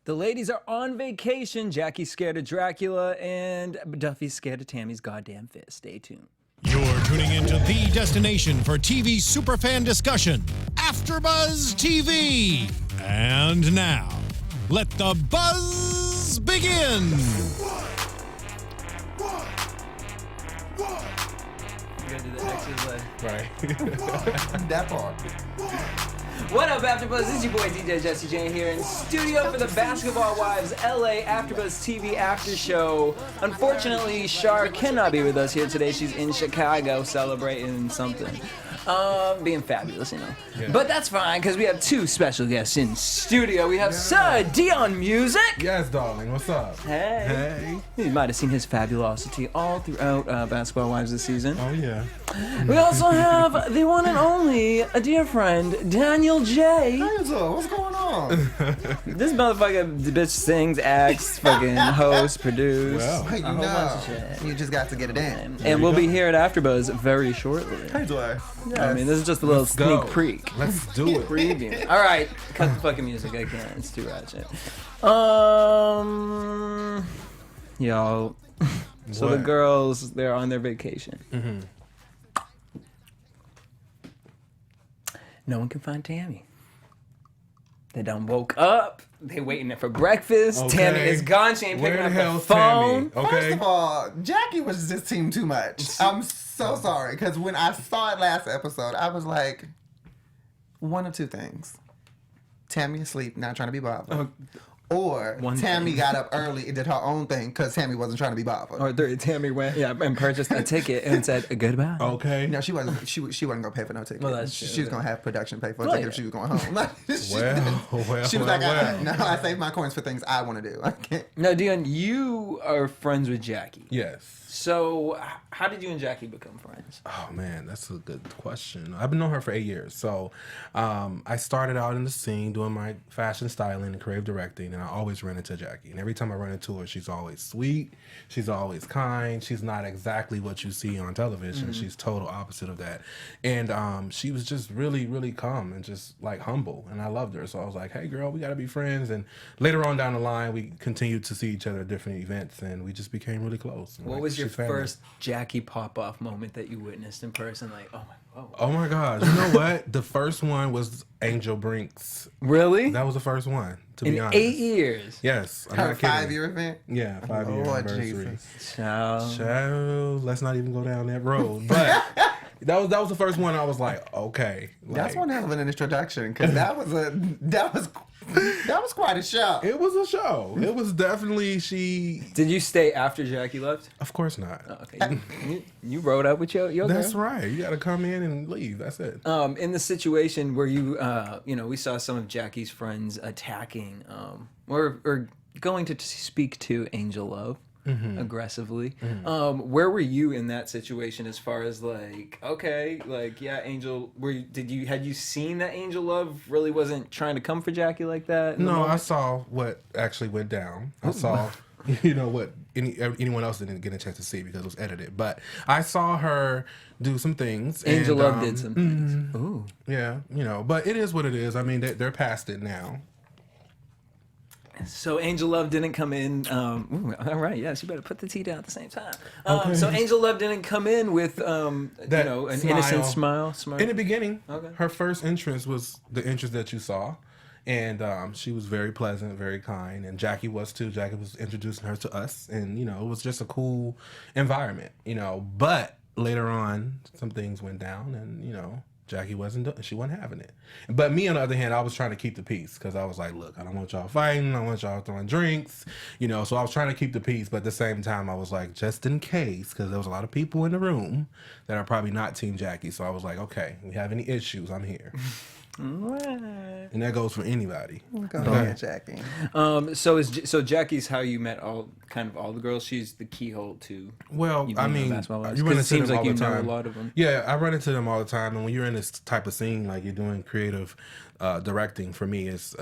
The ladies are on vacation. Jackie's scared of Dracula, and Duffy's scared of Tammy's goddamn fist. Stay tuned. You're tuning into the destination for TV superfan discussion, AFTERBUZZ TV. And now, let the buzz begin. You gotta do the X's like. Right. That part. What up, AfterBuzz? This is your boy DJ Jesse Janedy here in studio for the Basketball Wives LA AfterBuzz TV After Show. Unfortunately, Shar cannot be with us here today. She's in Chicago celebrating something. Being fabulous, you know. Yeah. But that's fine, because we have two special guests in studio. We have Sir Delon Music. Yes, darling. What's up? Hey. You might have seen his fabulosity all throughout Basketball Wives this season. Oh, yeah. We also have the one and only, a dear friend, Danyol Jaye. What's going on? This motherfucker bitch sings, acts, fucking hosts, produce, well, a whole bunch of shit. You just got to get it in. And we'll be here at AfterBuzz very shortly. Hey, Joy. Yeah, I mean, this is just a little sneak peek. Let's do it. Preview. All right, cut the fucking music. I can't. It's too ratchet. Y'all. So the girls, they're on their vacation. Mm-hmm. No one can find Tammy. They done woke up. They waiting for breakfast. Okay. Tammy is gone. She ain't picking up the phone. Okay. First of all, Jackie was just team too much. I'm so sorry, because when I saw it last episode, I was like, one of two things. Tammy asleep, not trying to be bothered. Or Tammy got up early and did her own thing because Tammy wasn't trying to be bothered. Or Tammy went and purchased a ticket and said goodbye. Okay. No, she wasn't. She wasn't gonna pay for no ticket. Well, that's true. She was gonna have production pay for a ticket if she was going home. She was like, I save my coins for things I want to do. I can't. No, Dion, you are friends with Jackie. Yes. So, how did you and Jackie become friends? Oh, man, that's a good question. I've been knowing her for 8 years. So, I started out in the scene doing my fashion styling and creative directing, and I always run into Jackie. And every time I run into her, she's always sweet. She's always kind. She's not exactly what you see on television. Mm-hmm. She's total opposite of that. And she was just really, really calm and just, like, humble. And I loved her. So, I was like, hey, girl, we got to be friends. And later on down the line, we continued to see each other at different events, and we just became really close. What was your first Jackie pop-off moment that you witnessed in person? Like, oh my gosh, you know what? The first one was Angel Brink's. Really? That was the first one, to be honest. 8 years? Yes. I'm not kidding. 5-year event? Yeah, 5-year anniversary. Child. Let's not even go down that road. But that was the first one I was like, okay. That's one hell of an introduction, because that was quite a show. It was a show. It was definitely Did you stay after Jackie left? Of course not. Oh, okay. You rode up with your That's girl? right. You got to come in and leave. That's it. In the situation where you we saw some of Jackie's friends attacking or going to speak to Angel Love. Mm-hmm. Aggressively. Mm-hmm. Where were you in that situation as far as Angel, had you seen that Angel Love really wasn't trying to come for Jackie like that? No, I saw what actually went down. I saw what anyone else didn't get a chance to see because it was edited. But I saw her do some things. Angel Love did some things. Mm-hmm. Ooh. Yeah, but it is what it is. I mean, they're past it now. So Angel Love didn't come in. All right, yes, you better put the tea down at the same time. Okay. So Angel Love didn't come in with an innocent smile. In the beginning, her first entrance was the entrance that you saw, and she was very pleasant, very kind, and Jackie was too. Jackie was introducing her to us, and it was just a cool environment. But later on, some things went down, and Jackie wasn't having it. But me, on the other hand, I was trying to keep the peace because I was like, look, I don't want y'all fighting. I don't want y'all throwing drinks, So I was trying to keep the peace, but at the same time, I was like, just in case, because there was a lot of people in the room that are probably not Team Jackie. So I was like, okay, if you have any issues, I'm here. And that goes for anybody. Go ahead, Jackie. So Jackie's how you met all the girls. She's the keyhole to. Well, you run into them all the time. Know a lot of them. Yeah, I run into them all the time. And when you're in this type of scene, like you're doing creative directing, for me, it's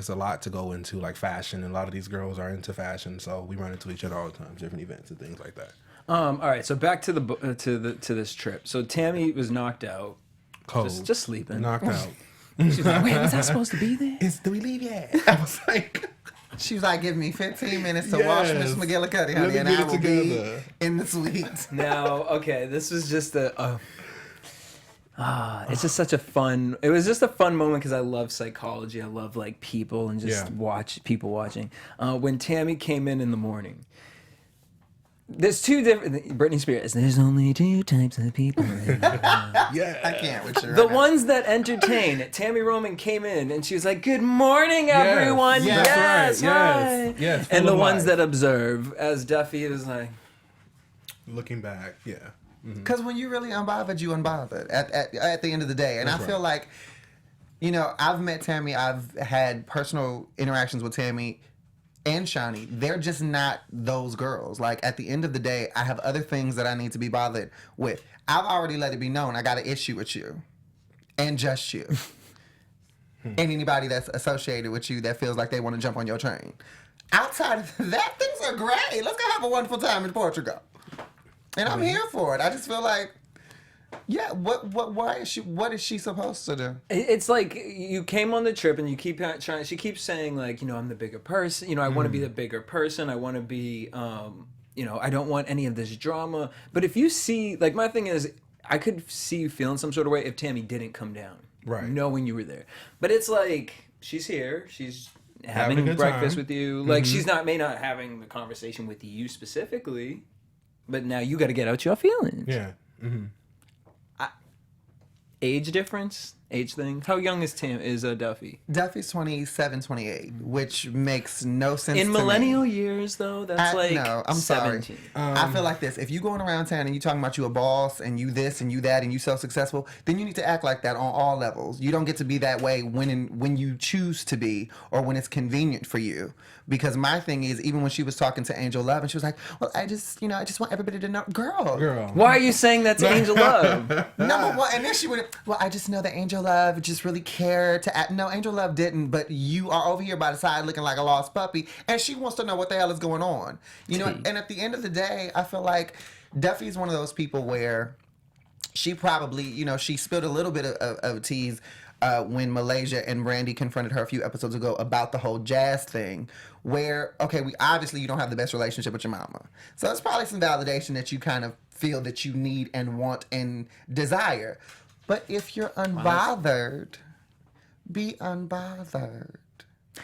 a lot to go into, like fashion. And a lot of these girls are into fashion, so we run into each other all the time, different events and things like that. All right, so back to this trip. So Tammy was knocked out, cold, just sleeping, knocked out. She's like, wait, was I supposed to be there? Do we leave yet? I was like, She was like, give me 15 minutes to wash Miss McGillicuddy, honey, and I will be in the suite. Now, okay, this was just it's just such a fun. It was just a fun moment because I love psychology. I love like people and just people watching. When Tammy came in the morning, there's two different. Britney Spears. There's only two types of people. I can't with you. The ones that entertain. Tammy Roman came in and she was like, "Good morning, everyone." Yes, Hi. Yes. And the ones that observe, as Duffy is like, looking back, Because when you're really unbothered, you unbothered at the end of the day. And I feel like, you know, I've met Tammy. I've had personal interactions with Tammy and Shawnee. They're just not those girls. Like, at the end of the day, I have other things that I need to be bothered with. I've already let it be known I got an issue with you. And just you. And anybody that's associated with you that feels like they want to jump on your train. Outside of that, things are great. Let's go have a wonderful time in Portugal. And I'm here for it. I just feel like, what is she supposed to do? It's like you came on the trip and you keep trying. She keeps saying like, you know, I'm the bigger person. You know, I want to be the bigger person. I want to be, you know, I don't want any of this drama. But if you see, like, my thing is, I could see you feeling some sort of way if Tammy didn't come down, knowing you were there. But it's like she's here. She's having breakfast with you. Like she's may not having the conversation with you specifically. But now you got to get out your feelings. Yeah. Age difference? Age thing? How young is Duffy? Duffy's 27, 28, which makes no sense in to millennial me. years, though, that's No, I'm 17. sorry. I feel like this. If you going around town and you talking about you a boss and you this and you that and you so successful, then you need to act like that on all levels. You don't get to be that way when you choose to be or when it's convenient for you. Because my thing is, even when she was talking to Angel Love and she was like, well, I just want everybody to know. Girl. Why are you saying that to Angel Love? Number one, and then she would, well, I just know that Angel Love just really cared to act. No, Angel Love didn't, but you are over here by the side looking like a lost puppy, and she wants to know what the hell is going on. You know, and at the end of the day, I feel like Duffy's one of those people where she probably, you know, she spilled a little bit of tease when Malaysia and Brandy confronted her a few episodes ago about the whole jazz thing, where, okay, obviously you don't have the best relationship with your mama. So it's probably some validation that you kind of feel that you need and want and desire. But if you're unbothered, be unbothered.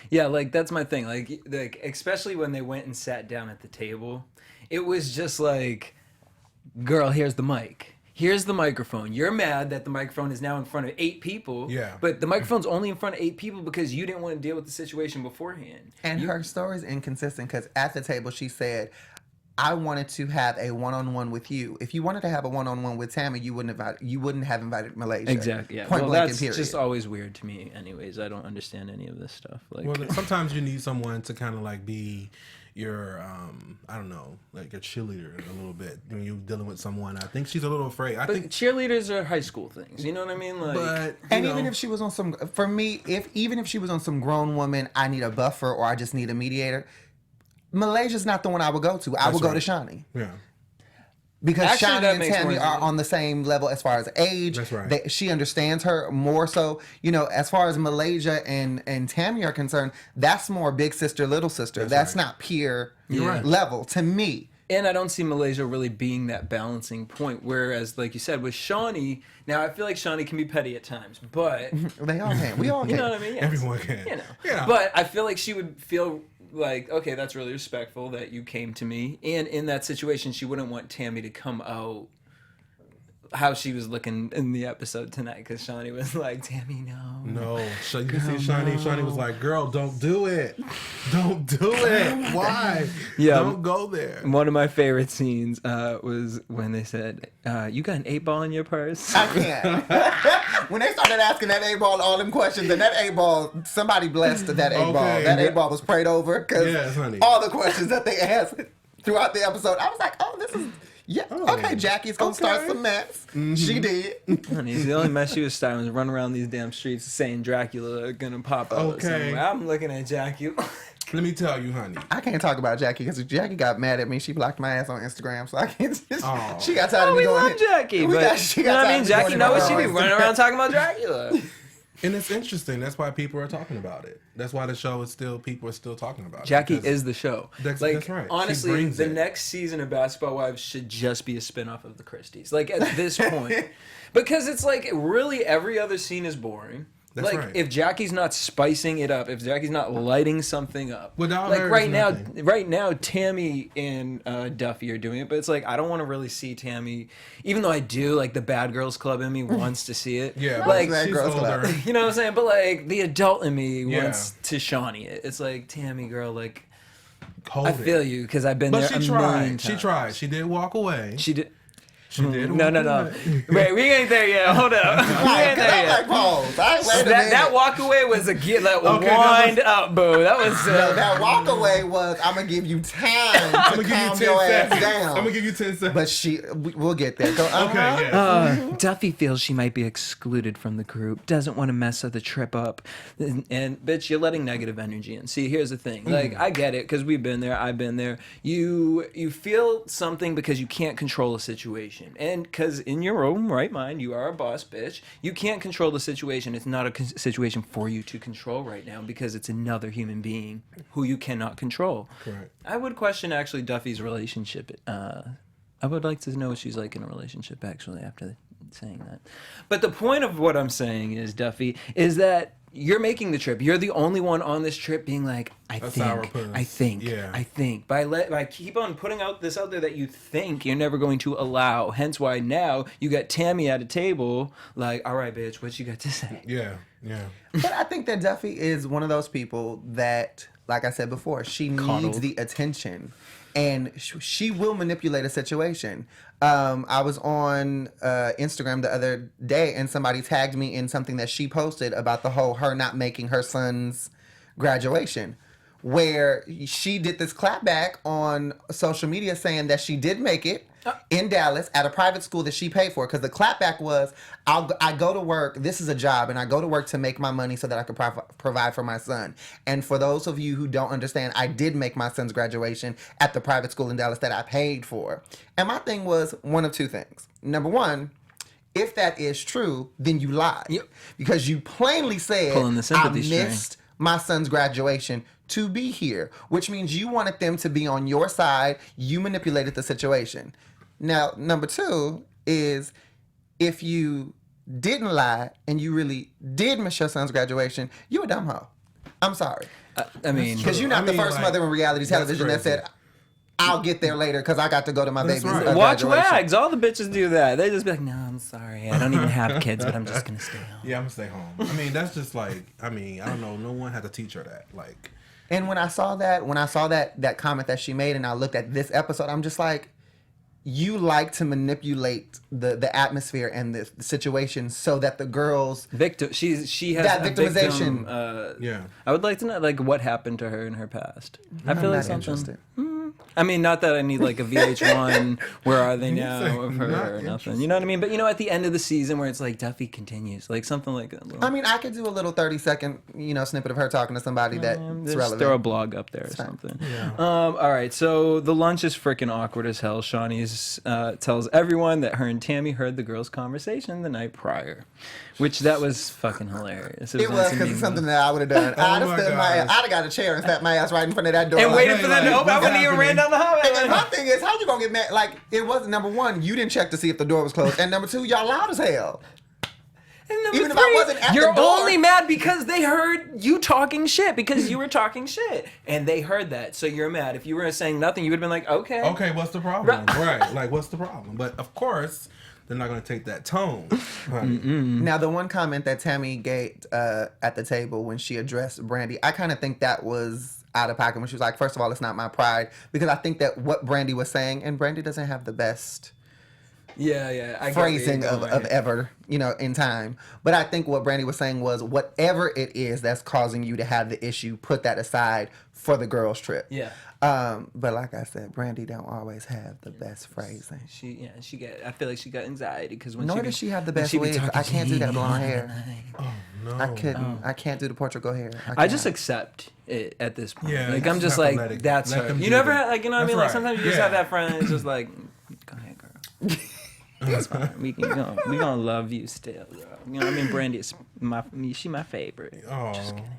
Yeah, like, that's my thing. Like, especially when they went and sat down at the table, it was just like, girl, here's the mic. Here's the microphone. You're mad that the microphone is now in front of 8 people. Yeah. But the microphone's only in front of 8 people because you didn't want to deal with the situation beforehand. And her story's inconsistent because at the table she said, I wanted to have a one-on-one with you. If you wanted to have a one-on-one with Tammy, you wouldn't have invited Malaysia. Exactly. Yeah. Point blank that's and period. just always weird to me. Anyways, I don't understand any of this stuff. Like, well, sometimes you need someone to kind of like be your I don't know, like your cheerleader a little bit when you're dealing with someone. I think she's a little afraid. I think cheerleaders are high school things. You know what I mean? Like, but even if she was on some, for me, even if she was on some grown woman, I need a buffer or I just need a mediator. Malaysia's not the one I would go to. I would go to Shawnee. Yeah. Because actually, Shawnee and Tammy are on the same level as far as age. That's right. She understands her more so. You know, as far as Malaysia and Tammy are concerned, that's more big sister, little sister. That's not peer level to me. And I don't see Malaysia really being that balancing point. Whereas, like you said, with Shawnee, now I feel like Shawnee can be petty at times, but they all can. We all can. You know what I mean? Yes. Everyone can. You know. Yeah. But I feel like she would feel like, okay, that's really respectful that you came to me. And in that situation, she wouldn't want Tammy to come out how she was looking in the episode tonight, because Shawnee was like, Tammy, no. No. So you can see Shawnee. Shawnee was like, girl, don't do it. Don't do it. Why? Yeah. Don't go there. One of my favorite scenes was when they said, you got an 8-ball in your purse? I can't. When they started asking that 8-ball all them questions, and that 8-ball, somebody blessed that 8-ball. That 8-ball was prayed over, because all the questions that they asked throughout the episode, I was like, oh, this is... Yeah. Oh, okay, Jackie's gonna start some mess. Mm-hmm. She did. Honey, the only mess she was starting was running around these damn streets saying Dracula gonna pop out. Okay. I'm looking at Jackie. Let me tell you, honey. I can't talk about Jackie because Jackie got mad at me. She blocked my ass on Instagram, so I can't. She got tired of me we going. Love Jackie, but she got you know what I mean? Jackie know what she be Instagram. running around talking about Dracula. And it's interesting. That's why people are talking about it. That's why the show is still, people are still talking about it. Jackie is the show. That's right. Honestly, the next season of Basketball Wives should just be a spinoff of the Christies. Like, at this point. Because it's like, really, every other scene is boring. That's like, right. if Jackie's not spicing it up, if Jackie's not lighting something up. Without like, her, right now, Tammy and Duffy are doing it, but it's like, I don't want to really see Tammy, even though I do, like, the Bad Girls Club in me wants to see it. Yeah, like, she's older. You know what I'm saying? But, like, the adult in me wants to Shawnee it. It's like, Tammy, girl, like, I feel you, because I've been there a million times. She tried. She did walk away. She did. She did. No. Wait, we ain't there yet. Hold up. We ain't there yet. That walk away was a wind up, boo. That was. No, that walk away was, I'm going to give you time to calm your ass down. I'm going to give you 10 seconds. But we'll get there. Go, Okay, yeah. Duffy feels she might be excluded from the group, doesn't want to mess the trip up. And, bitch, you're letting negative energy in. See, here's the thing. Like, I get it, because we've been there. I've been there. You feel something because you can't control a situation. And because in your own right mind, you are a boss, bitch. You can't control the situation. It's not a situation for you to control right now because it's another human being who you cannot control. Correct. I would question, actually, Duffy's relationship. I would like to know what she's like in a relationship, actually, after saying that. But the point of what I'm saying is, Duffy, is that you're making the trip. You're the only one on this trip being like, I think. By keep on putting this out there that you think you're never going to allow. Hence why now you got Tammy at a table like, all right, bitch, what you got to say? Yeah. But I think that Duffy is one of those people that, like I said before, she needs the attention. And she will manipulate a situation. I was on Instagram the other day, and somebody tagged me in something that she posted about the whole her not making her son's graduation, where she did this clapback on social media saying that she did make it in Dallas at a private school that she paid for. Because the clapback was, I go to work, this is a job, and I go to work to make my money so that I could provide for my son. And for those of you who don't understand, I did make my son's graduation at the private school in Dallas that I paid for. And my thing was one of two things. Number one, if that is true, then you lied. Yep. Because you plainly said, I missed my son's graduation to be here, which means you wanted them to be on your side. You manipulated the situation. Now, number two is, if you didn't lie and you really did miss your son's graduation, you a dumb hoe. I'm sorry. I mean, because you're not the first mother in reality television that said, I'll get there later because I got to go to my baby's graduation. Watch Wags. All the bitches do that. They just be like, no, I'm sorry. I don't even have kids, but I'm just going to stay home. Yeah, I'm going to stay home. I mean, that's just like, I don't know. No one had to teach her that. Like, and when I saw that comment that she made and I looked at this episode, I'm just like, you like to manipulate the atmosphere and the situation so that the girls she has that victimization. Yeah, I would like to know like what happened to her in her past. I feel like something. I mean, not that I need like a VH1 where are they now of her or nothing. You know what I mean? But you know, at the end of the season where it's like Duffy continues, like something like that. I mean, I could do a little 30-second snippet of her talking to somebody that's relevant. Throw a blog up there or something. Yeah. All right, so the lunch is freaking awkward as hell. Shawnee's tells everyone that her and Tammy heard the girls' conversation the night prior, which that was fucking hilarious. It was because it's something that I would have done. I'd have got a chair and sat my ass right in front of that door. And waited for them to open. I wouldn't even ran down the hallway. And then my thing is, how you gonna get mad? Like, it wasn't, number one, you didn't check to see if the door was closed, and number two, y'all loud as hell. Even if I wasn't at the door. You're only mad because they heard you talking shit, because you were talking shit, and they heard that, so you're mad. If you were saying nothing, you would have been like, okay, what's the problem? Right, like, what's the problem? But of course, they're not going to take that tone. Right. Now, the one comment that Tammy gave at the table when she addressed Brandy, I kind of think that was out of pocket when she was like, first of all, it's not my pride, because I think that what Brandy was saying, and Brandy doesn't have the best phrasing of ever, in time. But I think what Brandy was saying was, whatever it is that's causing you to have the issue, put that aside for the girls' trip. Yeah. But like I said, Brandy don't always have the best phrasing. I feel like she got anxiety because when does she have the best wigs. I can't do that blonde hair. Oh no. I couldn't. I can't do the Portugal hair. I just accept it at this point. Yeah, like I'm just like, that's her. You never like, you know what I mean? Like sometimes you just have that friend. It's just like, go ahead, girl. It's fine. We gonna love you still, girl. You know, I mean, Brandy is she my favorite. Oh. Just kidding.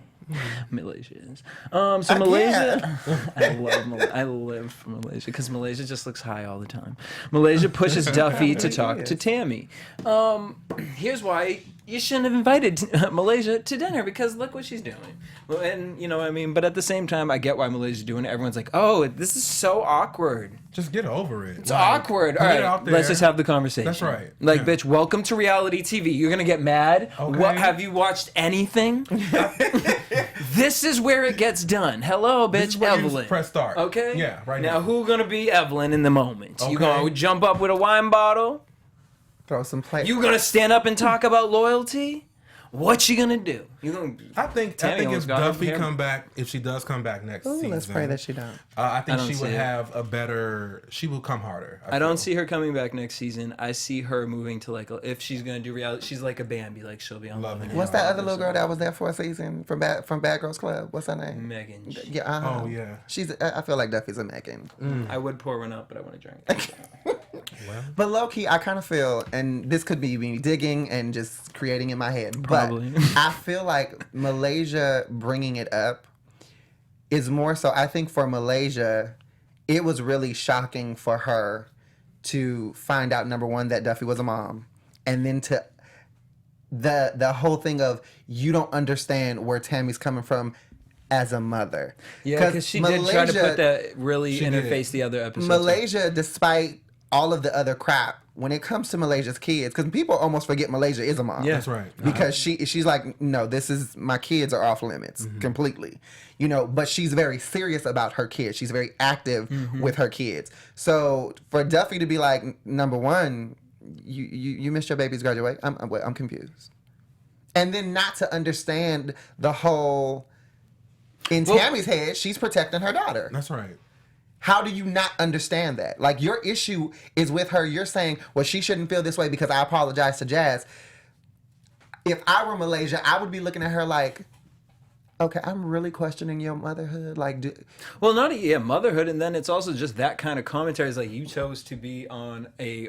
Malaysia is. So Malaysia, I live for Malaysia because Malaysia just looks high all the time. Malaysia pushes Duffy to talk to Tammy. Here's why you shouldn't have invited Malaysia to dinner because look what she's doing. Well, and you know what I mean. But at the same time, I get why Malaysia's doing it. Everyone's like, "Oh, this is so awkward." Just get over it. It's awkward. All right, let's just have the conversation. That's right. Like, bitch, welcome to reality TV. You're gonna get mad. Okay. What? Have you watched anything? This is where it gets done. Hello, bitch, Evelyn. Press start. Okay. Yeah, right now. Now, who gonna be Evelyn in the moment? Okay. You gonna jump up with a wine bottle? Throw some plate. You gonna stand up and talk about loyalty? What you gonna do? You gonna? I think if Duffy if she does come back next season, let's pray that she don't. I think she would have a better. She will come harder. I don't see her coming back next season. I see her moving to if she's gonna do reality, she's like a Bambi. Like she'll be on Love and What's that other little girl that was there for a season from Bad Girls Club? What's her name? Megan. Yeah. Oh yeah. I feel like Duffy's a Megan. I would pour one up, but I want to drink. But low key, I kind of feel, and this could be me digging and just creating in my head. Probably. But I feel like Malaysia bringing it up is more so. I think for Malaysia, it was really shocking for her to find out, number one, that Duffy was a mom, and then to the whole thing of you don't understand where Tammy's coming from as a mother. Yeah, because she did try to put that really interface the other episode. Malaysia, despite all of the other crap, when it comes to Malaysia's kids, because people almost forget Malaysia is a mom. Yeah, that's right. Because she's like, no, my kids are off limits completely. You know, but she's very serious about her kids. She's very active with her kids. So for Duffy to be like, number one, you missed your baby's graduation. I'm confused. And then not to understand the whole, in Tammy's head, she's protecting her daughter. That's right. How do you not understand that? Like, your issue is with her. You're saying, well, she shouldn't feel this way because I apologize to Jazz. If I were Malaysia, I would be looking at her like, okay, I'm really questioning your motherhood. Like, motherhood, and then it's also just that kind of commentary. Is like you chose to be on a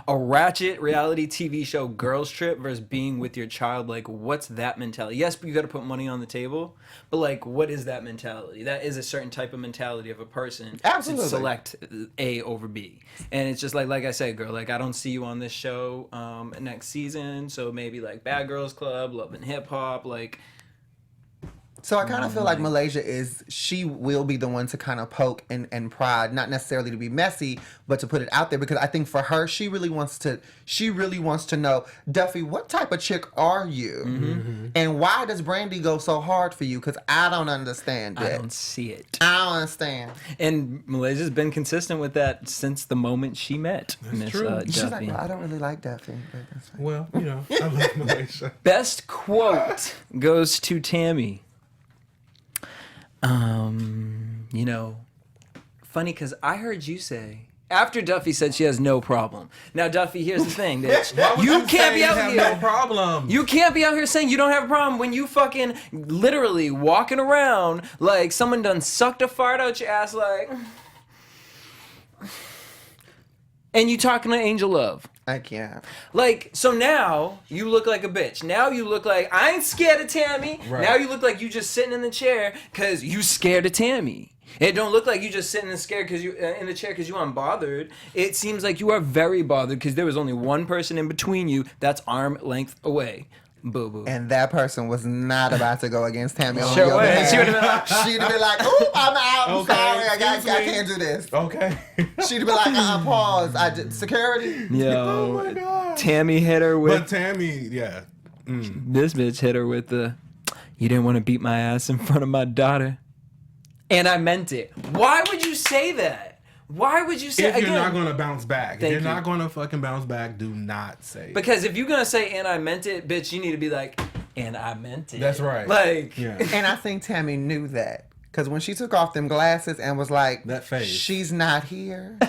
ratchet reality TV show girls trip versus being with your child. Like, what's that mentality? Yes, but you got to put money on the table. But like, what is that mentality? That is a certain type of mentality of a person. Absolutely. To select A over B, and it's just like I said, girl. Like, I don't see you on this show next season. So maybe like Bad Girls Club, Love and Hip Hop, like. So I kind of feel like Malaysia she will be the one to kind of poke and prod, not necessarily to be messy, but to put it out there, because I think for her, she really wants to know, Duffy, what type of chick are you? Mm-hmm. And why does Brandy go so hard for you? Because I don't understand it. I don't see it. I don't understand. And Malaysia's been consistent with that since the moment she met Miss Duffy. She's like, well, I don't really like Duffy. But that's fine. Well, I love Malaysia. Best quote goes to Tammy. Funny because I heard you say after Duffy said she has no problem. Now, Duffy, here's the thing, bitch. You can't be out here. No problem. You can't be out here saying you don't have a problem when you fucking literally walking around like someone done sucked a fart out your ass, like, and you talking to Angel Love. I can't. Like, so now you look like a bitch. Now you look like, I ain't scared of Tammy. Right. Now you look like you just sitting in the chair because you scared of Tammy. It don't look like you just sitting and scared because you in the chair because you unbothered. It seems like you are very bothered because there was only one person in between you that's arm length away. Boo boo. And that person was not about to go against Tammy. Sure was. She'd have been like, "Ooh, I'm out. I'm sorry. I can't do this." Okay. She'd have been like, pause. Security. Yo, Oh my God. Tammy hit her with. But Tammy, yeah. This bitch hit her with the, you didn't want to beat my ass in front of my daughter. And I meant it. Why would you say that? Why would you say if you're again, not going to bounce back? Thank If you're you. not going to fucking bounce back, do not say it. Because if you're going to say, and I meant it, bitch, you need to be like, and I meant it. That's right. Like, Yeah. And I think Tammy knew that. Because when she took off them glasses and was like, That face. she's not here.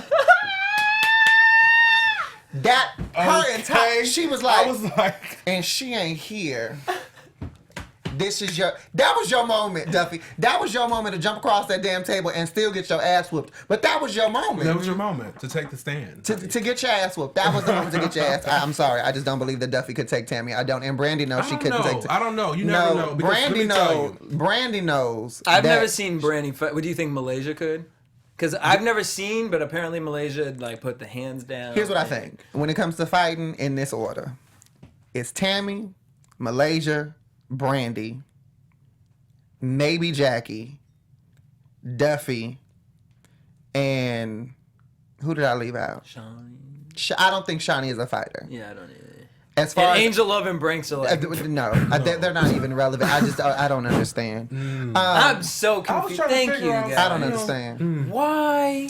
That, her entire, she was like, I was like, and she ain't here. That was your moment, Duffy. That was your moment to jump across that damn table and still get your ass whooped. But that was your moment. That was your moment to take the stand. To get your ass whooped. That was the moment to get your ass. I'm sorry. I just don't believe that Duffy could take Tammy. I don't. And Brandy knows she couldn't take. I don't know. You never know. Brandy knows. I've never seen Brandy fight. What do you think Malaysia could? Because I've never seen, but apparently Malaysia like put the hands down. Here's what I think. When it comes to fighting in this order, it's Tammy, Malaysia, Brandy, maybe Jackie, Duffy, and who did I leave out? Shawnee. I don't think Shawnee is a fighter. Yeah, I don't either. As far as Angel Love and Brinks are like no, they're not even relevant. I don't understand. I'm so confused. Thank you, guys. I don't understand. Why?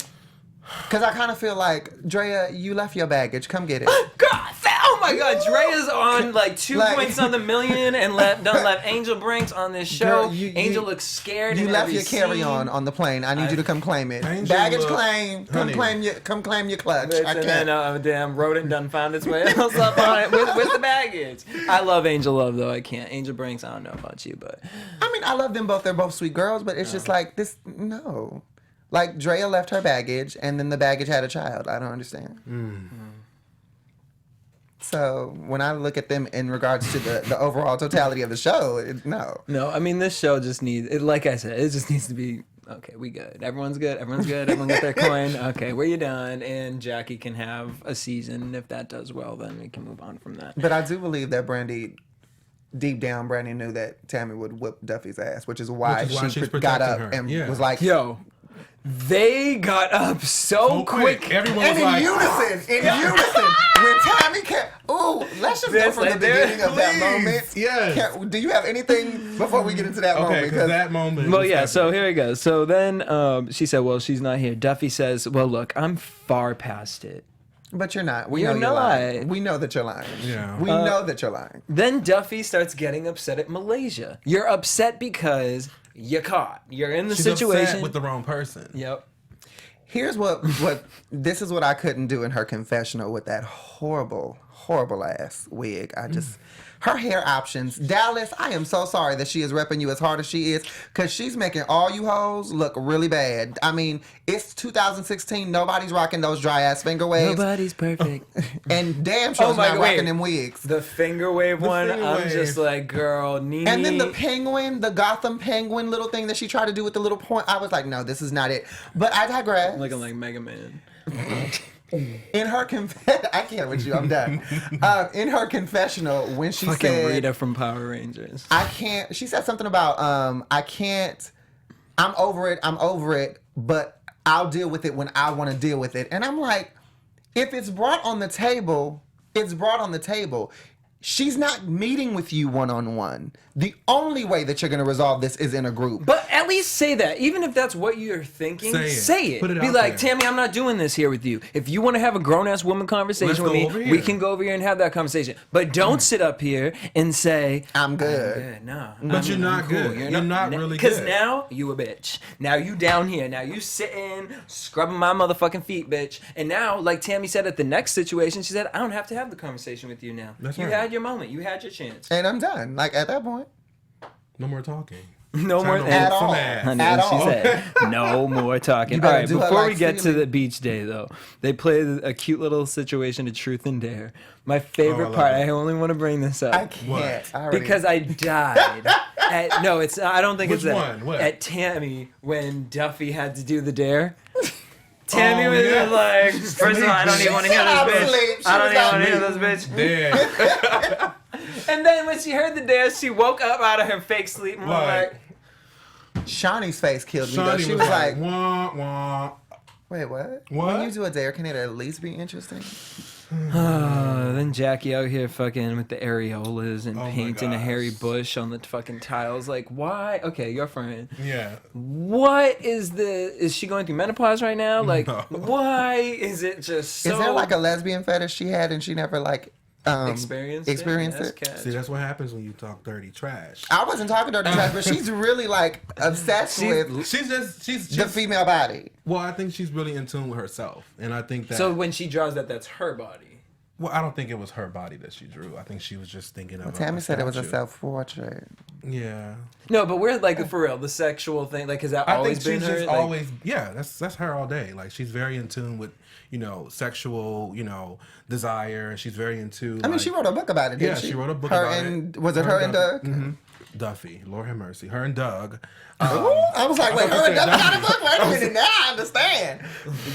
Because I kind of feel like, Drea, you left your baggage. Come get it. God, oh my God, Drea's on like 2 points on the million and done left Angel Brinks on this show. Girl, Angel looks scared. You in left every your carry-on on the plane. I need you to come claim it. Baggage claim. Come claim your clutch. I And can't. then damn rodent done found its way else up on it with the baggage. I love Angel Love though. I can't. Angel Brinks. I don't know about you, but I mean, I love them both. They're both sweet girls, but it's just like this. No. Like, Drea left her baggage, and then the baggage had a child. I don't understand. So, when I look at them in regards to the overall totality of the show, no. No, I mean, this show just needs, like I said, it just needs to be, okay, we good. Everyone's good. Everyone got their coin. Okay, where you done? And Jackie can have a season. If that does well, then we can move on from that. But I do believe that deep down, Brandy knew that Tammy would whip Duffy's ass, which is why she got up her. and was like, yo. They got up so quick. Everyone was in like, unison. When Tammy came, let's just go from the beginning of that moment. Yes. Do you have anything before we get into that moment? Because that moment. Well, yeah, so here we go. So then she said, well, she's not here. Duffy says, well, look, I'm far past it. But you're not. We You're know you're not. lying. We know that you're lying. Yeah. We know that you're lying. Then Duffy starts getting upset at Malaysia. You're upset because you're caught. You're in the She's situation. upset with the wrong person. Yep. Here's what this is what I couldn't do in her confessional with that horrible ass wig. Her hair options. Dallas, I am so sorry that she is repping you as hard as she is, because she's making all you hoes look really bad. I mean, it's 2016. Nobody's rocking those dry ass finger waves. Nobody's perfect. And damn sure not rocking them wigs. The finger wave one, I'm just like, girl, Nene. And then the Gotham penguin little thing that she tried to do with the little point, I was like, no, this is not it. But I digress. Looking like Mega Man. In her I can't with you. I'm done. In her confessional, when she Fucking said, Rita from Power Rangers. I can't. She said something about I can't. I'm over it, but I'll deal with it when I want to deal with it. And I'm like, if it's brought on the table, it's brought on the table. She's not meeting with you one-on-one. The only way that you're going to resolve this is in a group. But at least say that. Even if that's what you're thinking, say it. Put it Be out like, there. Tammy, I'm not doing this here with you. If you want to have a grown-ass woman conversation with me, we can go over here and have that conversation. But don't sit up here and say, I'm good. No. But you're not good. You're not really good. Because now you a bitch. Now you down here. Now you sitting, scrubbing my motherfucking feet, bitch. And now, like Tammy said at the next situation, she said, I don't have to have the conversation with you now. That's you right. had your moment. You had your chance. And I'm done. Like, at that point. No more talking. No more At all. Honey, At she all. said, no more talking. You All better right, do her before like we get to Celia. the beach day, though, they play a cute little situation of truth and dare. My favorite part, I only want to bring this up. I can't. Because I died. I don't think Which it's that. one? What? At Tammy, when Duffy had to do the dare. Tammy was yeah. just like, first of all, I don't even want to hear this bitch. I don't even want to hear this bitch. Dead. And then when she heard the dare, she woke up out of her fake sleep and was like, Shawnee's face killed me, though. Shawnee She was like, wah, wah. wait, what? What? When you do a dare, can it at least be interesting? Then Jackie out here fucking with the areolas and my painting a gosh. hairy bush on the fucking tiles. Like, why? Okay, your friend. Yeah. What is she going through menopause right now? Like, No. why is it just so... Is there like a lesbian fetish she had and she never like experienced it? That's catch. See, that's what happens when you talk dirty trash. I wasn't talking dirty trash, but she's really like obsessed with She's the female body. Well, I think she's really in tune with herself, and I think that. So when she draws that's her body. Well, I don't think it was her body that she drew. I think she was just thinking of. Tammy said it was a statue. self-portrait. Yeah. No, but we're like for real, the sexual thing, like has that always been her? Just Like, always, yeah, that's her all day. Like she's very in tune with, sexual, desire, and she's very into. I mean, she wrote a book about it, didn't she? She wrote a book her about and, it. Was it her and Doug? Mm-hmm. Duffy, Lord have mercy, her and Doug. I was like, wait, her and Doug got a book? Wait a minute, now I understand.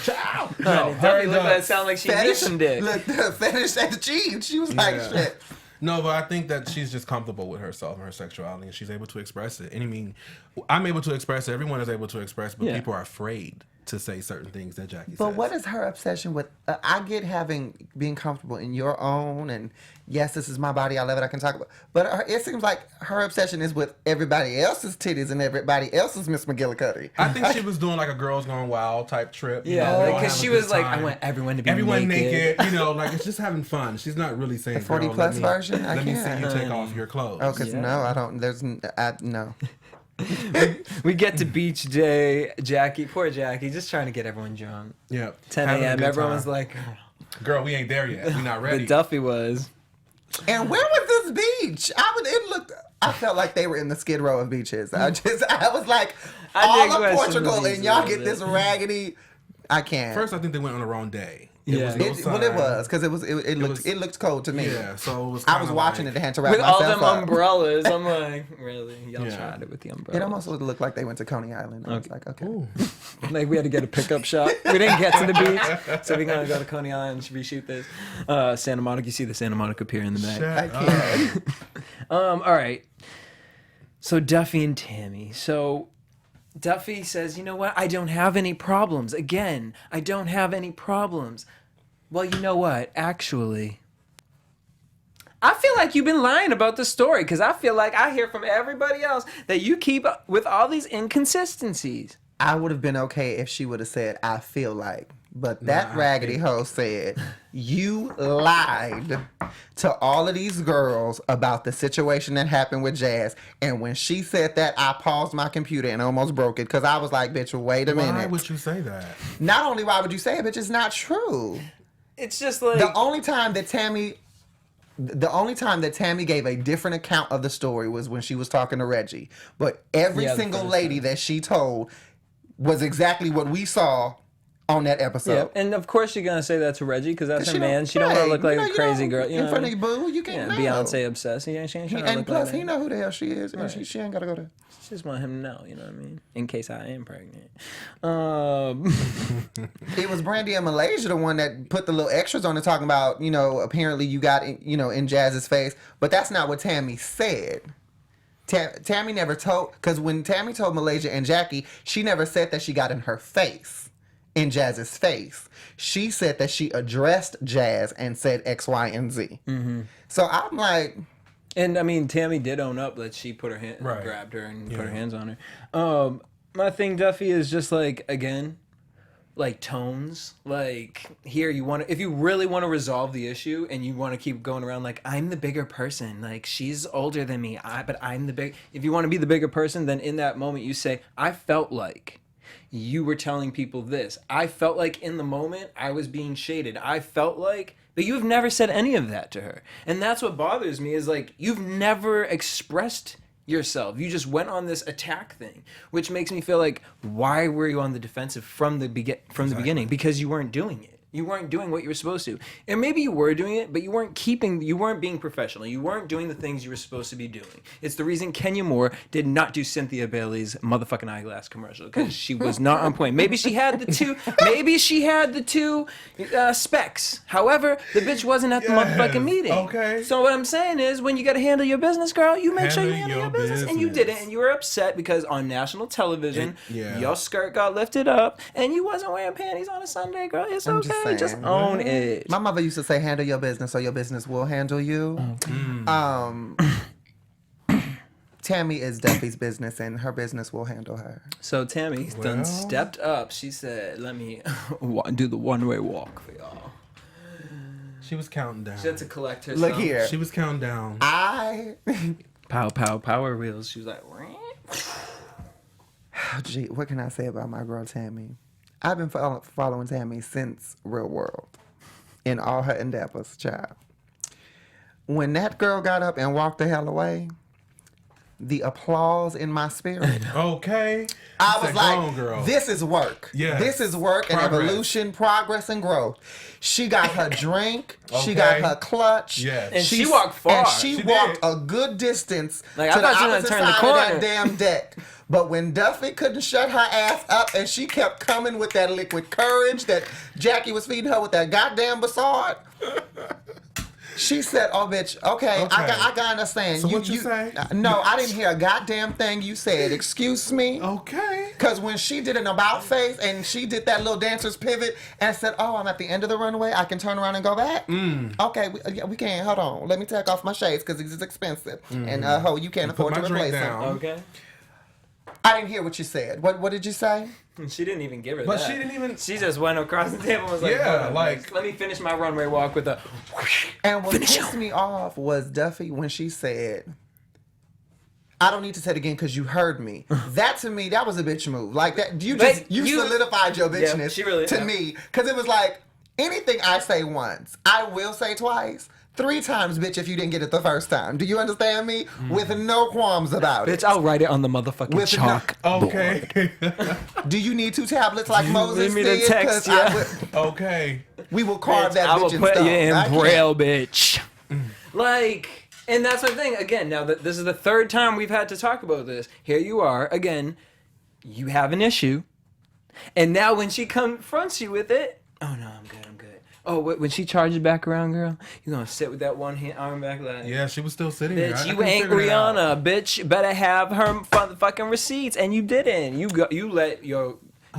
Child. No, Duffy looked like sound like she needs some dick. Look, the fetish at the cheese. She was like, shit. No, but I think that she's just comfortable with herself and her sexuality, and she's able to express it. And I mean, I'm able to express it. Everyone is able to express, but people are afraid to say certain things that Jackie says. But what is her obsession with? I get being comfortable in your own, and yes, this is my body. I love it. I can talk about. But it seems like her obsession is with everybody else's titties and everybody else's Miss McGillicuddy. I think she was doing like a Girls Gone Wild type trip. Yeah, because she was like, I want everyone to be naked. Like it's just having fun. She's not really saying the 40+ version. Let me see you take off your clothes. Oh, because no, I don't. No. We get to beach day. Jackie, poor Jackie, just trying to get everyone drunk. Yeah. 10 a.m. Everyone was like, girl, we ain't there yet. We're not ready. But Duffy was. And where was this beach? I felt like they were in the Skid Row of beaches. I was like, all of Portugal, and y'all get this raggedy. I can't. First, I think they went on the wrong day. Yeah. It was because it looked cold to me. Yeah, so it was. I was watching it and had to wrap with myself all them up. umbrellas. I'm like, really? Y'all tried it with the umbrellas. It almost looked like they went to Coney Island. I was like, okay. Like we had to get a pickup shot. We didn't get to the beach, so we're gonna go to Coney Island and reshoot this. Santa Monica. You see the Santa Monica Pier in the back. I can't. All right. So Duffy and Tammy. So Duffy says, you know what? I don't have any problems. Again, I don't have any problems. Well, you know what? Actually, I feel like you've been lying about the story because I feel like I hear from everybody else that you keep up with all these inconsistencies. I would have been okay if she would have said, I feel like. But that raggedy hoe said, you lied to all of these girls about the situation that happened with Jazz. And when she said that, I paused my computer and almost broke it because I was like, bitch, wait a minute. Why would you say that? Not only why would you say it, bitch, it's not true. It's just like... The only time that Tammy gave a different account of the story was when she was talking to Reggie. But every single lady that she told was exactly what we saw on that episode. Yeah, and of course you're gonna say that to Reggie because that's her man. She don't want to look like a crazy girl. You know in front of your boo, you can't know. Beyonce obsessed. She ain't trying to and look plus, like he know who the hell she is, and she ain't gotta go there. She just want him to know. You know what I mean? In case I am pregnant. It was Brandy in Malaysia the one that put the little extras on it, talking about apparently you got in Jazz's face, but that's not what Tammy said. Tammy never told, because when Tammy told Malaysia and Jackie, she never said that she got in her face. In Jazz's face. She said that she addressed Jazz and said X, Y, and Z. Mm-hmm. So I'm like... And, I mean, Tammy did own up that she put her hand, grabbed her and put her hands on her. My thing, Duffy, is just like, again, like tones. Like, here, if you really want to resolve the issue and you want to keep going around like, I'm the bigger person. Like, she's older than me, but I'm the big... If you want to be the bigger person, then in that moment you say, I felt like... You were telling people this. I felt like in the moment I was being shaded. I felt like, but you've never said any of that to her. And that's what bothers me is like, you've never expressed yourself. You just went on this attack thing, which makes me feel like, why were you on the defensive from the beginning? Because you weren't doing it. You weren't doing what you were supposed to. And maybe you were doing it, but you weren't being professional. You weren't doing the things you were supposed to be doing. It's the reason Kenya Moore did not do Cynthia Bailey's motherfucking eyeglass commercial, because she was not on point. Maybe she had the two specs. However, the bitch wasn't at the motherfucking meeting. Okay. So what I'm saying is, when you got to handle your business, girl, you make sure you handle your business. And you didn't, and you were upset because on national television, your skirt got lifted up, and you wasn't wearing panties on a Sunday, girl. It's okay. Just own it. My mother used to say, handle your business or your business will handle you. Tammy is Duffy's business and her business will handle her. So Tammy done stepped up. She said, let me do the one-way walk for y'all. She was counting down. She had to collect herself. Look here. She was counting down. Pow, pow, power wheels. She was like, gee, what can I say about my girl Tammy? I've been following Tammy since Real World in all her endeavors, child. When that girl got up and walked the hell away, the applause in my spirit. Okay. I was like, girl. this is work. Yes. This is work and Progress. evolution, progress, and growth. She got her drink. She Okay. got her clutch. Yes. And she walked far. And she She walked did. a good distance Like, I to the thought she was opposite gonna turn the side of that corner. damn deck. But when Duffy couldn't shut her ass up and she kept coming with that liquid courage that Jackie was feeding her with that goddamn Bassard, she said, "Oh, bitch, okay. I got understand." So what you say? No, I didn't hear a goddamn thing you said. Excuse me. Okay. Because when she did an about face and she did that little dancer's pivot and said, "Oh, I'm at the end of the runway. I can turn around and go back." Okay, we can't. Hold on. Let me take off my shades because it's expensive. And you can't afford to my drink replace them. down. Okay. I didn't hear what you said. What did you say? She didn't even give her But that. she didn't even. She just went across the table and was like, Yeah, "Hold on, like- let me finish my runway walk with a And what pissed me off was Duffy when she said, "I don't need to say it again because you heard me." That to me, that was a bitch move. Like that, you solidified your bitchness she really- to me because it was like anything I say once, I will say twice. 3 times, bitch, if you didn't get it the first time. Do you understand me? With no qualms about it. Bitch, I'll write it on the motherfucking With chalk. Okay. Do you need 2 tablets like Moses need me to did? text 'Cause ya? Okay. we will carve that I bitch will in put stone. you in I can't. braille, bitch. Like, and that's my thing. Again, now that this is the 3rd time we've had to talk about this. Here you are again. You have an issue, and now when she confronts you with it, oh no, I'm good. Oh, when she charges back around, girl, you gonna sit with that one hand arm back like, Yeah, she was still sitting there. bitch, I you couldn't ain't figure it out. Rihanna, bitch. Better have her fucking receipts, and you didn't. You let your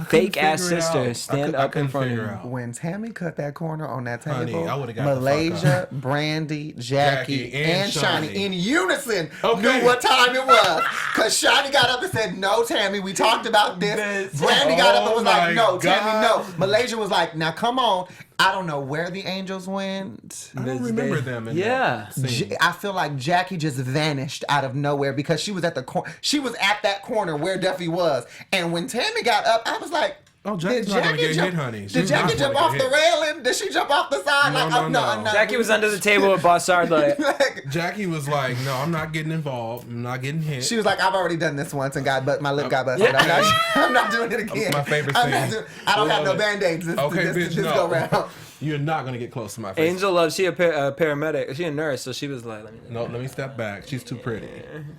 fake ass figure it sister out. stand I up in couldn't front of figure you. out. When Tammy cut that corner on that Honey, table, I would've got the fuck Malaysia, up. Brandy, Jackie, Jackie, and and Shani Shani in unison Okay. knew what time it was. Because Shani got up and said, "No, Tammy, we talked about this." Brandy got up and was Oh like, my "No, Tammy, no." God. Malaysia was like, "Now come on." I don't know where the angels went. I don't remember them. In Yeah. that scene. I feel like Jackie just vanished out of nowhere because she was at the she was at that corner where Duffy was. And when Tammy got up, I was like, Oh, Jackie's not gonna get hit, honey. Did She's Jackie not jump gonna off get the hit. railing? Did she jump off the side? No, like, no, I'm no. not. Jackie was under the table with Bossard like, Like, Jackie was like, "No, I'm not getting involved. I'm not getting hit." she was like, "I've already done this once and my lip got busted. Yeah. I'm not doing it again." My favorite I'm not scene. I don't have no Love it. Band-Aids this bitch, go round. You're not gonna get close to my face. Angel Love, she a paramedic. She a nurse, so she was like, No, let me step back. She's too pretty.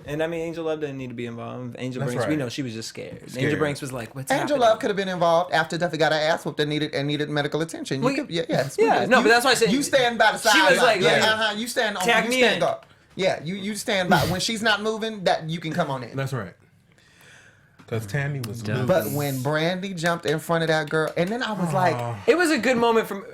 And I mean, Angel Love didn't need to be involved. Angel That's Brinks, we right. know she was just scared. Scared. Angel Brinks was like, "What's Angel happening?" Love could have been involved after Duffy got her ass whooped and needed medical attention. You Well, could, yes. yeah, no, but that's why I said- you stand by the side. She was like, you stand on. tag you me stand in. guard. Yeah, you stand by when she's not moving. That you can come on in. That's right. Because Tammy was losing. But when Brandy jumped in front of that girl, and then I was like, It was a good moment from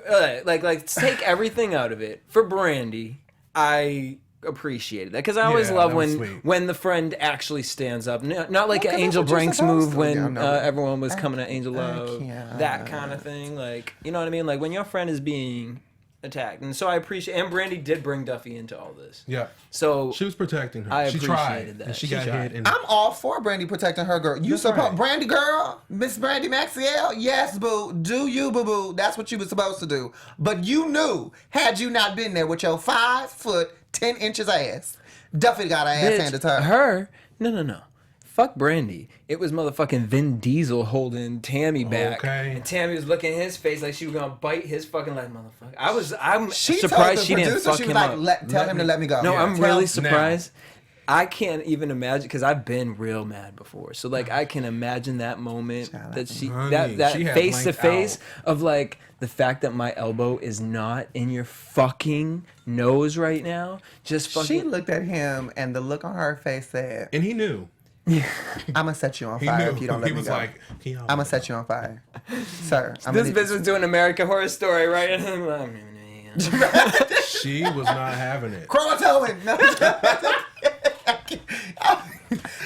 like take everything out of it. For Brandy, I appreciated that because I always Yeah, love that was when sweet. the friend actually stands up. Not like Well, an 'cause Angel that's what you're Brinks supposed move to. when Yeah, no. everyone was coming at Angel Love. can't. That kind of thing. Like, you know what I mean? Like when your friend is being attacked. And so I appreciate, and Brandy did bring Duffy into all this. Yeah. So She was protecting her. I She appreciated tried. that. And she She got tried. hit. And I'm all for Brandy protecting her girl. You That's suppose right. Brandy girl, Miss Brandy Maxiell? Yes, boo. Do you, boo boo? That's what you were supposed to do. But you knew, had you not been there with your 5 foot 10 inches ass, Duffy got her ass handed to her. Her? No. Fuck Brandy. It was motherfucking Vin Diesel holding Tammy back. Okay. And Tammy was looking at his face like she was gonna bite his fucking leg, motherfucker. I'm She surprised told the she didn't producer, fuck she him was like, up. tell him to let me go. No, Yeah, I'm tell- really now. surprised. I can't even imagine because I've been real mad before. So like I can imagine that moment that she Honey, that she had face to blanked face out. of like the fact that my elbow is not in your fucking nose right now. Just fucking. She looked at him and the look on her face said, And he knew. I'm going to set you on He fire knew. if you don't let He me was go. like, he I'm going to set you on fire. Sir, I'm This gonna bitch was doing American Horror Story, right? she was not having it. Croatoan. No.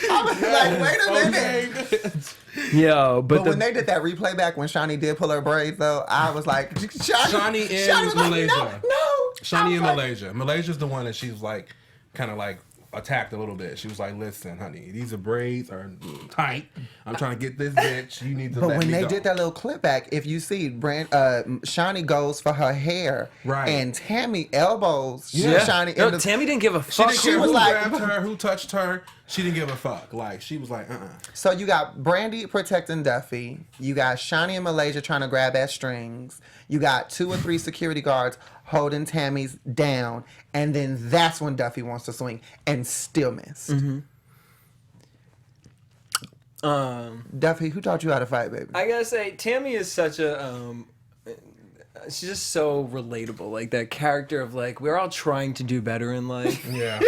I was like, wait a minute. Yo, But when they did that replay back when Shani did pull her braids, though, I was like, Shawnee and was like, Malaysia. No. Shawnee I in was like, Malaysia. Malaysia's the one that she's like, kind of like attacked a little bit. She was like, "Listen, honey, these braids are tight. I'm trying to get this bitch. You need to let me go." But when they did that little clip back, if you see, Shani goes for her hair, right, and Tammy elbows Shani. No, Tammy didn't give a fuck. She was like, who grabbed her, who touched her. She didn't give a fuck. Like, she was like, So you got Brandy protecting Duffy. You got Shani and Malaysia trying to grab at strings. You got 2 or 3 security guards holding Tammy's down. And then that's when Duffy wants to swing and still missed. Duffy, who taught you how to fight, baby? I gotta say, Tammy is such a... she's just so relatable. Like, that character of, like, we're all trying to do better in life. Yeah.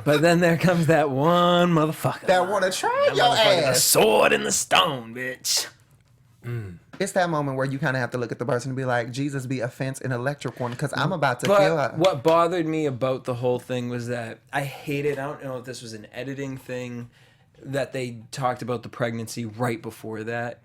But then there comes that one motherfucker that want to try your ass. The sword in the stone, bitch. It's that moment where you kind of have to look at the person and be like, Jesus, be a fence and electric one, because I'm about to kill her. What bothered me about the whole thing was that I hated, I don't know if this was an editing thing, that they talked about the pregnancy right before that.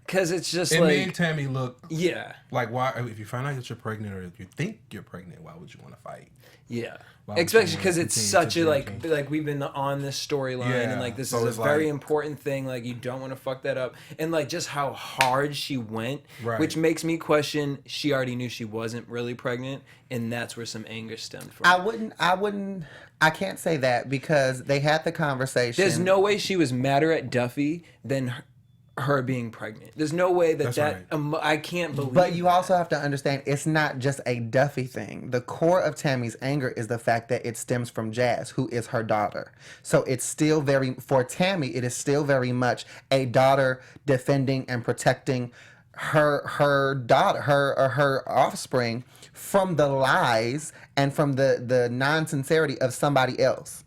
Because it's just it like... It made Tammy look... Yeah. Like, why... If you find out that you're pregnant or if you think you're pregnant, why would you want to fight? Yeah. Especially because it's such a, like we've been on this storyline and, like, this is a very important thing. Like, you don't want to fuck that up. And, like, just how hard she went, which makes me question, she already knew she wasn't really pregnant, and that's where some anger stemmed from. I can't say that because they had the conversation. There's no way she was madder at Duffy than her being pregnant. There's no way that I can't believe. But you also have to understand, it's not just a Duffy thing. The core of Tammy's anger is the fact that it stems from Jazz, who is her daughter. So it's still for Tammy, it is still very much a daughter defending and protecting her daughter, her offspring from the lies and from the non-sincerity of somebody else.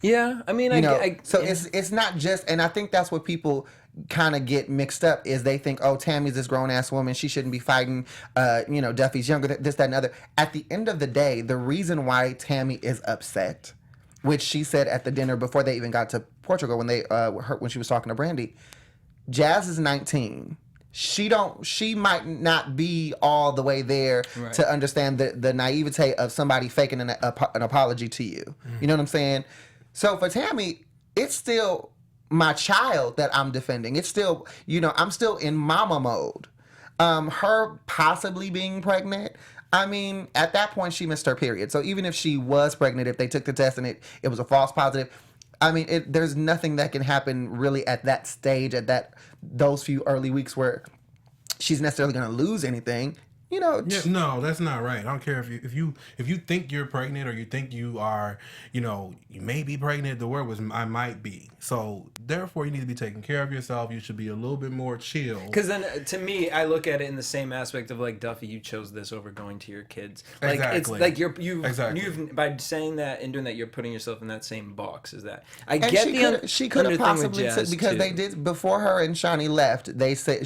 Yeah, I mean, it's not just, and I think that's what people kind of get mixed up, is they think, oh, Tammy's this grown-ass woman, she shouldn't be fighting, Duffy's younger, this, that, and other. At the end of the day, the reason why Tammy is upset, which she said at the dinner before they even got to Portugal when when she was talking to Brandy, Jazz is 19. She might not be all the way there to understand the naivete of somebody faking an apology to you. You know what I'm saying? So for Tammy, it's still my child that I'm defending. It's still, I'm still in mama mode. Her possibly being pregnant, I mean, at that point, she missed her period. So even if she was pregnant, if they took the test and it was a false positive, I mean, there's nothing that can happen really at that stage, at those few early weeks where she's necessarily going to lose anything. No, that's not right. I don't care if you think you're pregnant or you think you are, you may be pregnant. The word was I might be. So therefore, you need to be taking care of yourself. You should be a little bit more chill. Because then, to me, I look at it in the same aspect of, like, Duffy, you chose this over going to your kids. Like, exactly. It's like you've by saying that and doing that, you're putting yourself in that same box as that. She could have possibly said, because they did before her and Shani left.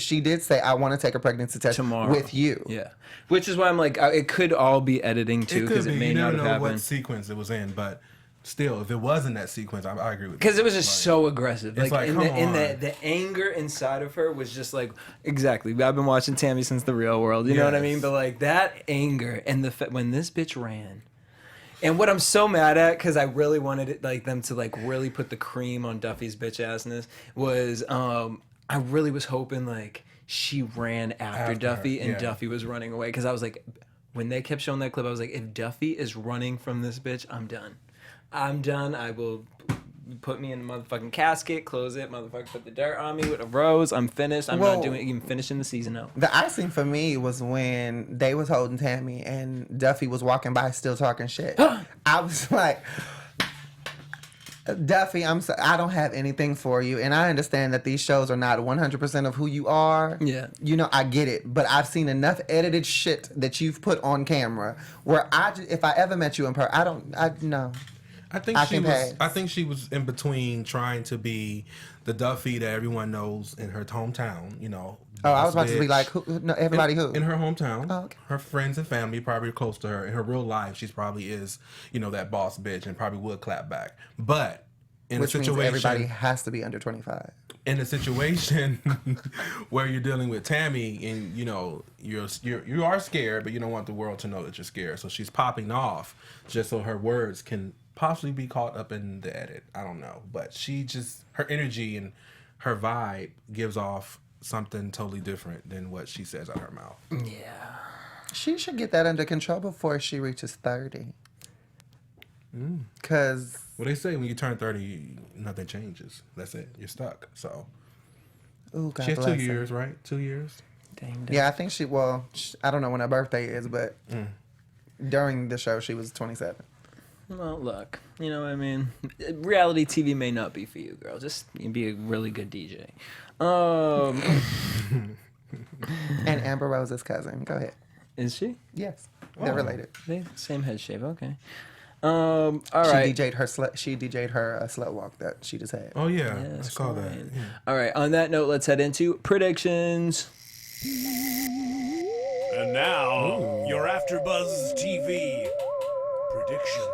She did say, I want to take a pregnancy test tomorrow with you. Yeah. Which is why I'm like, it could all be editing too, because it may not have happened. You never know what sequence it was in, but still, if it wasn't that sequence, I agree with you. Because it was just so aggressive. It's like, the anger inside of her was just like, exactly. I've been watching Tammy since The Real World, you know what I mean? But like that anger and when this bitch ran. And what I'm so mad at, because I really wanted it, like, them to like really put the cream on Duffy's bitch assness, was I really was hoping like she ran after Duffy and Duffy was running away, because I was like, when they kept showing that clip, I was like, if Duffy is running from this bitch, I'm done. I will put me in the motherfucking casket, close it, motherfucker, put the dirt on me with a rose. I'm finished. I'm not even finishing the season out. The icing for me was when they was holding Tammy and Duffy was walking by still talking shit. I was like, Duffy, I don't have anything for you, and I understand that these shows are not 100% of who you are. Yeah, I get it, but I've seen enough edited shit that you've put on camera where if I ever met you in person, I think she was in between trying to be the Duffy that everyone knows in her hometown. Oh, I was about to be like, everybody who? In her hometown. Oh, okay. Her friends and family probably are close to her. In her real life, she probably is, that boss bitch and probably would clap back. But in a situation... means everybody has to be under 25. In a situation where you're dealing with Tammy and, you are scared, but you don't want the world to know that you're scared. So she's popping off just so her words can possibly be caught up in the edit. I don't know, but she just her energy and her vibe gives off something totally different than what she says out of her mouth. Yeah. She should get that under control before she reaches 30. Because... Well, they say when you turn 30, nothing changes. That's it. You're stuck. So... Ooh, God she has 2 bless her. years, right? 2 years? Dang. Yeah, I think I don't know when her birthday is, but during the show, she was 27. Well, look, you know what I mean? Reality TV may not be for you, girl. Just be a really good DJ. And Amber Rose's cousin. Go ahead. Is she? Yes. They're related. They same head shape. Okay. All right. She DJ'd her slow walk that she just had. Oh, yeah. Yeah, I that's saw that. great. Yeah. All right. On that note, let's head into predictions. And now, your AfterBuzz TV predictions.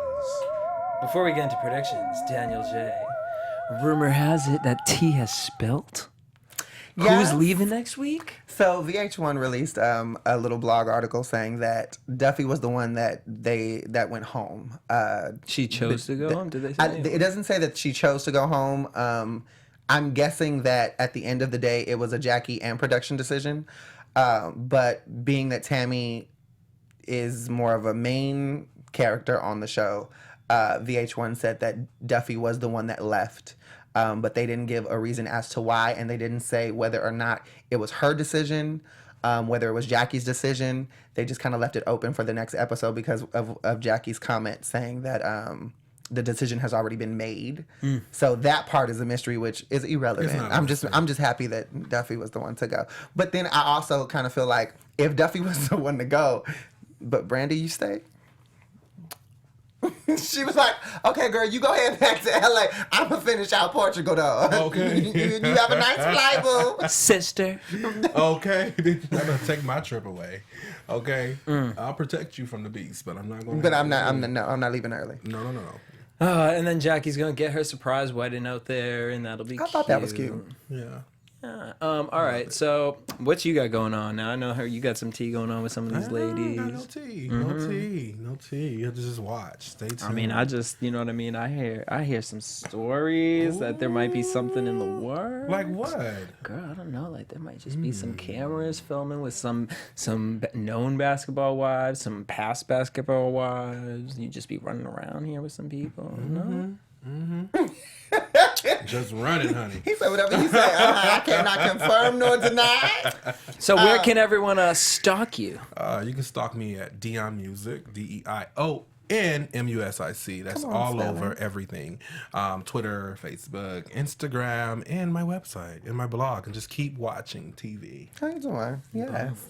Before we get into predictions, Daniel Jaye, rumor has it that T has spelt. Yes. Who's leaving next week? So VH1 released a little blog article saying that Duffy was the one that went home. She chose to go home? Did they say? It doesn't say that she chose to go home. I'm guessing that at the end of the day, it was a Jackie and production decision. But being that Tammy is more of a main character on the show, VH1 said that Duffy was the one that left. But they didn't give a reason as to why, and they didn't say whether or not it was her decision, whether it was Jackie's decision. They just kind of left it open for the next episode because of Jackie's comment saying that the decision has already been made. So that part is a mystery, which is irrelevant. I'm just happy that Duffy was the one to go. But then I also kind of feel like if Duffy was the one to go, but Brandy, you stay. She was like, okay, girl, you go ahead back to LA. I'm going to finish out Portugal, though. Okay. you have a nice flight, boo. Sister. Okay. I'm going to take my trip away. Okay. I'll protect you from the beast, but I'm not going to. But I'm not leaving early. No. And then Jackie's gonna get her surprise wedding out there, and that'll be. I thought that was cute. Yeah. All right. So, what you got going on now? I know you got some tea going on with some of these ladies. No tea. No tea. You have to just watch. Stay tuned. I mean, you know what I mean. I hear some stories that there might be something in the works. Like what? Girl, I don't know. Like there might just be some cameras filming with some known basketball wives, some past basketball wives. You just be running around here with some people. No. Just running, honey. He said whatever you say. I cannot confirm nor deny. So where can everyone stalk you? You can stalk me at Dion Music, DeionMusic. That's all over everything. Twitter, Facebook, Instagram, and my website and my blog. And just keep watching TV. How you doing? Yes.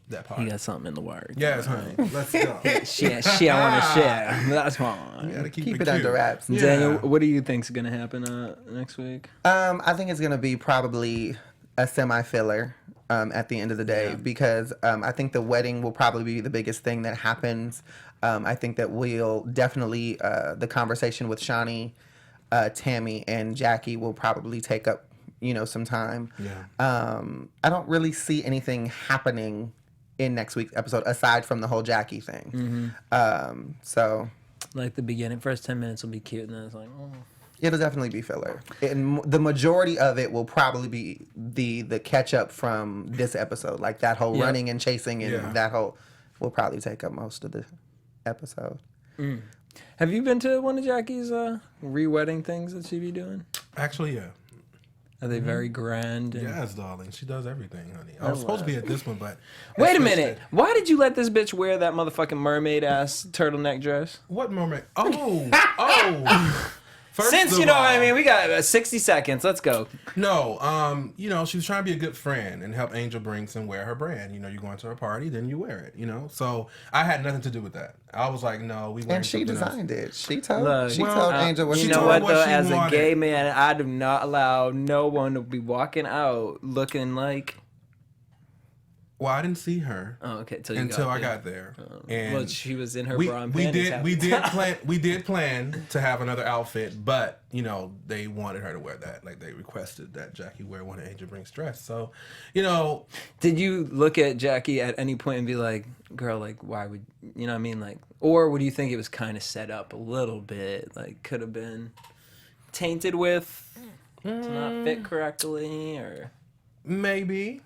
That part. You got something in the works. Yes, honey. Let's go. She I want to share. That's fine. You gotta Keep it under wraps. Yeah. Daniel, what do you think's gonna happen next week? I think it's gonna be probably a semi-filler at the end of the day because I think the wedding will probably be the biggest thing that happens. I think that we'll definitely the conversation with Shani, Tammy, and Jackie will probably take up some time. Yeah. I don't really see anything happening in next week's episode aside from the whole Jackie thing. So Like the beginning, first 10 minutes will be cute, and then it's like, oh. It'll definitely be filler. And the majority of it will probably be the catch up from this episode. Like that whole running and chasing and that whole will probably take up most of the episode. Have you been to one of Jackie's re-wedding things that she be doing? Actually, yeah. Are they very grand? Yes, darling. She does everything, honey. I was supposed to be at this one, but... Wait a minute. Why did you let this bitch wear that motherfucking mermaid-ass turtleneck dress? What mermaid? Oh! Since, you know what I mean, we got 60 seconds. Let's go. No, she was trying to be a good friend and help Angel Brinks and wear her brand. You're going to her party, then you wear it, So I had nothing to do with that. I was like, no, we wearing And she designed it. She told Look, Angel what she You know told what, though? she As a wanted. gay man, I do not allow no one to be walking out looking like Well, I didn't see her. Oh, okay. Until I got there. And well, she was in her bra and panties. We did plan to have another outfit, but you know they wanted her to wear that. Like they requested that Jackie wear one of Angel Brink's dress. So, you know, did you look at Jackie at any point and be like, "Girl, like, why would you know what I mean?" Like, or would you think it was kind of set up a little bit? Like, could have been tainted with to not fit correctly, or maybe.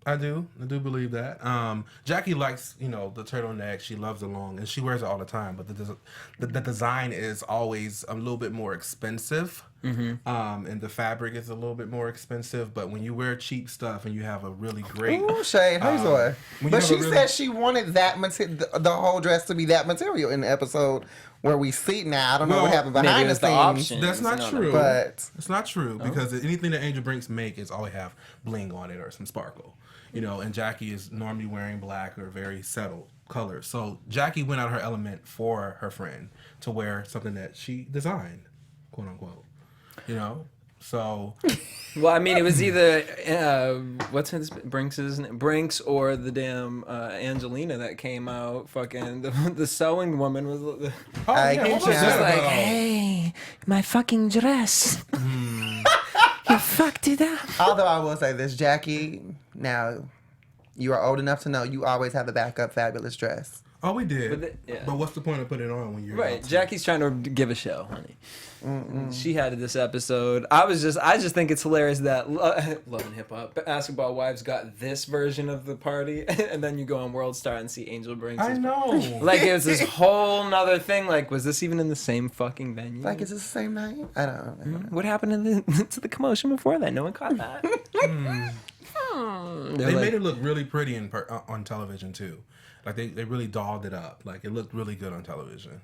I do believe that. Jackie likes, you know, the turtleneck. She loves the long, and she wears it all the time. But the design is always a little bit more expensive, and the fabric is a little bit more expensive. But when you wear cheap stuff and you have a really great, shade, but she said she wanted that the whole dress to be that material in the episode where we see now. I don't know what happened behind the scenes. That's not true. But it's not true because anything that Angel Brinks make is always have bling on it or some sparkle. You know, and Jackie is normally wearing black or very settled colors. So Jackie went out of her element for her friend to wear something that she designed, quote unquote. You know, so. Well, I mean, it was either what's his Brinks or the damn Angelina that came out. Fucking the sewing woman was. What was just like, hey, my fucking dress. You fucked it up. Although I will say this, Jackie, now you are old enough to know you always have the backup fabulous dress. Oh, we did. But what's the point of putting it on when you're right? Jackie's trying to give a show, honey. She had this episode. I just think it's hilarious that Love and Hip Hop Basketball Wives got this version of the party, and then you go on World Star and see Angel Brinks. I know. Like it was this whole nother thing. Like, was this even in the same fucking venue? Like, is this the same night? I don't know. What happened to the commotion before that? No one caught that. They made it look really pretty on television too. Like they really dolled it up. Like it looked really good on television.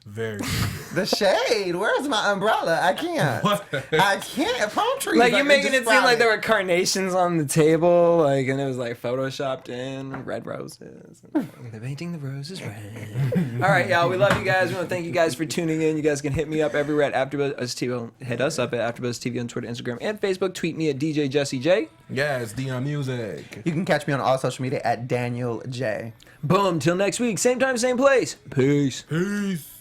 Very good. The shade. Where's my umbrella? I can't. What? I can't. Palm trees. Like you're making it seem like there were carnations on the table, like, and it was like photoshopped in red roses. They're painting the roses red. All right, y'all. We love you guys. We want to thank you guys for tuning in. You guys can hit me up everywhere at AfterBuzz TV. Hit us up at AfterBuzz TV on Twitter, Instagram, and Facebook. Tweet me at DJ Jesse J. Yeah, it's Dion Music. You can catch me on all social media at Danyol J. Boom. Till next week. Same time, same place. Peace. Peace.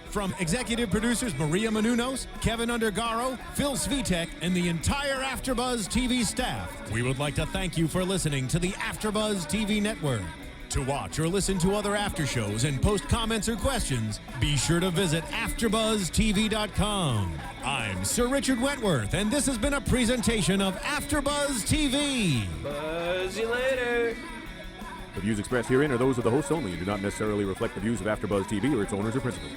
From executive producers Maria Menounos, Kevin Undergaro, Phil Svitek, and the entire AfterBuzz TV staff, we would like to thank you for listening to the AfterBuzz TV network. To watch or listen to other after shows and post comments or questions, be sure to visit AfterBuzzTV.com. I'm Sir Richard Wentworth, and this has been a presentation of AfterBuzz TV. Buzz you later. The views expressed herein are those of the hosts only and do not necessarily reflect the views of AfterBuzz TV or its owners or principals.